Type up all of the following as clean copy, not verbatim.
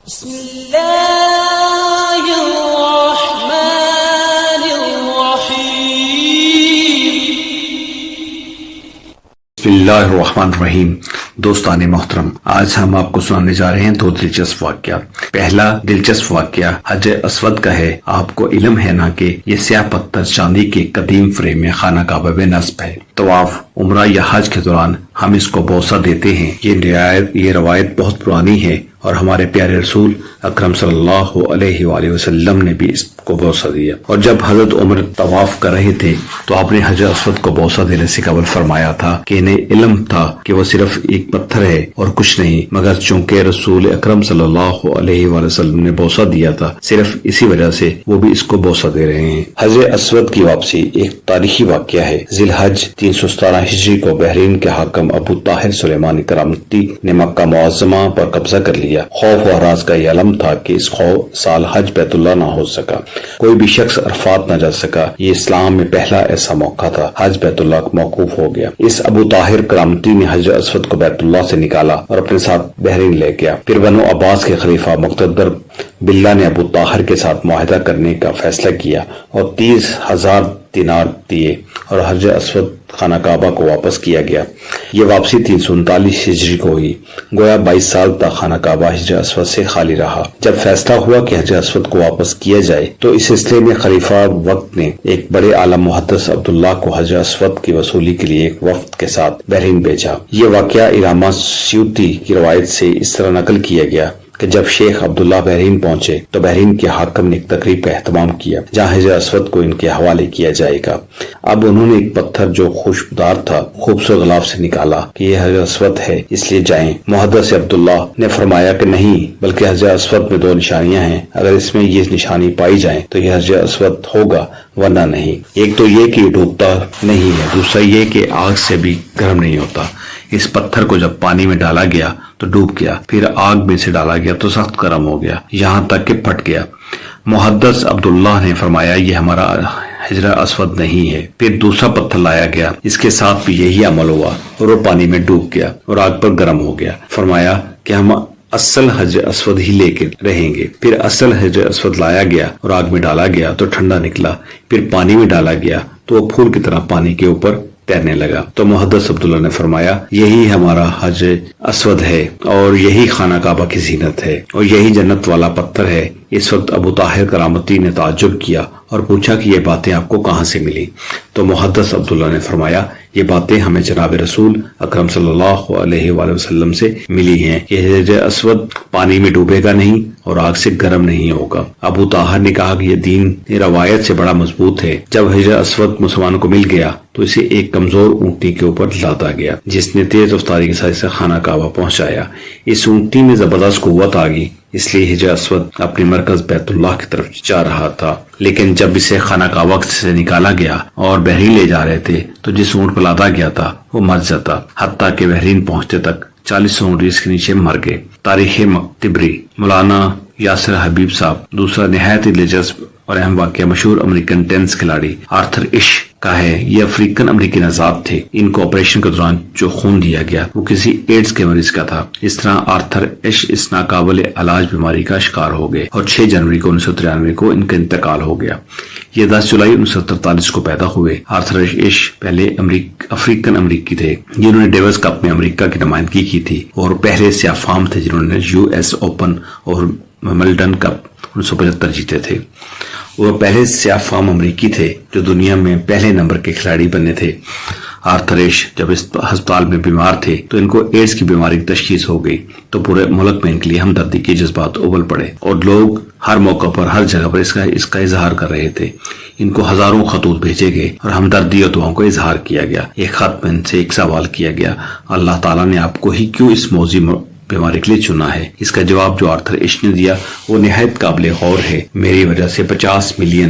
بسم اللہ الرحمن الرحیم۔ بسم اللہ الرحمن الرحیم۔ دوستان محترم، آج ہم آپ کو سنانے جا رہے ہیں دو دلچسپ واقعات۔ پہلا دلچسپ واقعہ حجر اسود کا ہے۔ آپ کو علم ہے نا کہ یہ سیاہ پتھر چاندی کے قدیم فریم میں خانہ کعبہ میں نصب ہے۔ طواف، عمرہ یا حج کے دوران ہم اس کو بوسہ دیتے ہیں۔ یہ روایت بہت پرانی ہے اور ہمارے پیارے رسول اکرم صلی اللہ علیہ وآلہ وسلم نے بھی اس کو بوسہ دیا۔ اور جب حضرت عمر طواف کر رہے تھے تو آپ نے حجر اسود کو بوسہ دینے سے قبل فرمایا تھا کہ انہیں علم تھا کہ وہ صرف ایک پتھر ہے اور کچھ نہیں، مگر چونکہ رسول اکرم صلی اللہ علیہ وآلہ وسلم نے بوسہ دیا تھا، صرف اسی وجہ سے وہ بھی اس کو بوسہ دے رہے ہیں۔ حجر اسود کی واپسی ایک تاریخی واقعہ ہے۔ ذی الحج 317 ہجری کو بحرین کے حاکم ابو طاہر سلیمانی کرامتی نے مکہ معظمہ پر قبضہ کر لیا۔ خوف و ہراس کا یہ علم تھا کہ اس سال حج بیت اللہ نہ ہو سکا، کوئی بھی شخص عرفات نہ جا سکا۔ یہ اسلام میں پہلا ایسا موقع تھا۔ حج بیت اللہ موقوف ہو گیا۔ اس ابو طاہر کرامتی نے حجر اسود کو بیت اللہ سے نکالا اور اپنے ساتھ بحرین لے گیا۔ پھر بنو عباس کے خلیفہ مقتدر باللہ نے ابو طاہر کے ساتھ معاہدہ کرنے کا فیصلہ کیا اور 30,000 دینار دیے اور حجر اسود خانہ کعبہ کو واپس کیا گیا۔ یہ واپسی 339 ہجری کو ہوئی۔ گویا 22 سال تک خانہ کعبہ حجر اسود سے خالی رہا۔ جب فیصلہ ہوا کہ حجر اسود کو واپس کیا جائے تو اس سلسلے میں خلیفہ وقت نے ایک بڑے عالم محدث عبداللہ کو حجر اسود کی وصولی کے لیے ایک وفد کے ساتھ بحرین بھیجا۔ یہ واقعہ علامہ سیوطی کی روایت سے اس طرح نقل کیا گیا کہ جب شیخ عبداللہ بحرین پہنچے تو بحرین کے حاکم نے ایک تقریب کا اہتمام کیا جہاں حجر اسود کو ان کے حوالے کیا جائے گا۔ اب انہوں نے ایک پتھر جو خوشبودار تھا خوبصورت غلاف سے نکالا کہ یہ حجر اسود ہے، اس لیے جائیں۔ محدث عبداللہ نے فرمایا کہ نہیں، بلکہ حجر اسود میں 2 نشانیاں ہیں، اگر اس میں یہ نشانی پائی جائیں تو یہ حجر اسود ہوگا ورنہ نہیں۔ ایک تو یہ کہ یہ ڈوبتا نہیں ہے، دوسرا یہ کہ آگ سے بھی گرم نہیں ہوتا۔ اس پتھر کو جب پانی میں ڈالا گیا تو ڈوب گیا، پھر آگ میں سے ڈالا گیا تو سخت گرم ہو گیا، یہاں تک کہ پھٹ گیا۔ محدث عبداللہ نے فرمایا یہ ہمارا حجر اسود نہیں ہے۔ پھر دوسرا پتھر لایا گیا، اس کے ساتھ بھی یہی عمل ہوا اور وہ پانی میں ڈوب گیا اور آگ پر گرم ہو گیا۔ فرمایا کہ ہم اصل حجر اسود ہی لے کے رہیں گے۔ پھر اصل حجر اسود لایا گیا اور آگ میں ڈالا گیا تو ٹھنڈا نکلا، پھر پانی میں ڈالا گیا تو وہ پھول کی طرح پانی کے اوپر تیرنے لگا۔ تو محدث عبداللہ نے فرمایا یہی ہمارا حجر اسود ہے اور یہی خانہ کعبہ کی زینت ہے اور یہی جنت والا پتھر ہے۔ اس وقت ابو طاہر کرامتی نے تعجب کیا اور پوچھا کہ یہ باتیں آپ کو کہاں سے ملی؟ تو محدث عبداللہ نے فرمایا یہ باتیں ہمیں جناب رسول اکرم صلی اللہ علیہ وآلہ وسلم سے ملی ہیں۔ یہ حجر اسود پانی میں ڈوبے گا نہیں اور آگ سے گرم نہیں ہوگا۔ ابو طاہر نے کہا کہ یہ دین روایت سے بڑا مضبوط ہے۔ جب حجر اسود مسلمانوں کو مل گیا تو اسے ایک کمزور اونٹنی کے اوپر لادا گیا جس نے تیز رفتاری کے ساتھ خانہ کعبہ پہنچایا۔ اس اونٹنی میں زبردست قوت آ گئی، اس لیے حجر اسود اپنے مرکز بیت اللہ کی طرف جا رہا تھا۔ لیکن جب اسے خانہ کعبہ سے نکالا گیا اور بحرین لے جا رہے تھے تو جس اونٹ پر لادا گیا تھا وہ مر جاتا، حتیٰ کہ بحرین پہنچتے تک 40 اونٹ اس کے نیچے مر گئے۔ تاریخ مکتبری مولانا یاسر حبیب صاحب۔ دوسرا نہایت ہی دلچسپ اور اہم واقعہ مشہور امریکن ٹینس کھلاڑی آرتھر ایش کا ہے۔ یہ افریقن امریکی نژاد تھے۔ ان کو آپریشن کے دوران جو خون دیا گیا وہ کسی ایڈز کے مریض کا تھا۔ اس طرح آرتھر ایش اس ناقابل علاج بیماری کا شکار ہو گئے اور 6 جنوری کو 1993 کو ان کا انتقال ہو گیا۔ یہ 10 جولائی 1943 کو پیدا ہوئے۔ آرتھر ایش پہلے افریقن امریکی تھے جنہوں نے ڈیوس کپ میں امریکہ کی نمائندگی کی تھی اور پہلے سیاہ فام تھے جنہوں نے US اوپن اور ومبلڈن کپ 1975 جیتے تھے۔ وہ پہلے سیاہ فام امریکی تھے جو دنیا میں پہلے نمبر کے کھلاڑی بنے تھے۔ آرتھر ایش جب اس ہسپتال میں بیمار تھے تو ان کو ایڈز کی بیماری کی تشخیص ہو گئی تو پورے ملک میں ان کے لیے ہمدردی کے جذبات ابل پڑے اور لوگ ہر موقع پر ہر جگہ پر اس کا اظہار کر رہے تھے۔ ان کو ہزاروں خطوط بھیجے گئے اور ہمدردی اور دعاؤں کا اظہار کیا گیا۔ ایک خط میں ان سے ایک سوال کیا گیا، اللہ تعالیٰ نے آپ کو ہی کیوں اس موذی بیماری کے لیے چنا ہے؟ اس کا جواب جو آرتھر ایش نے دیا وہ نہایت قابل غور ہے۔ میری وجہ سے 50 ملین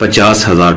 50,000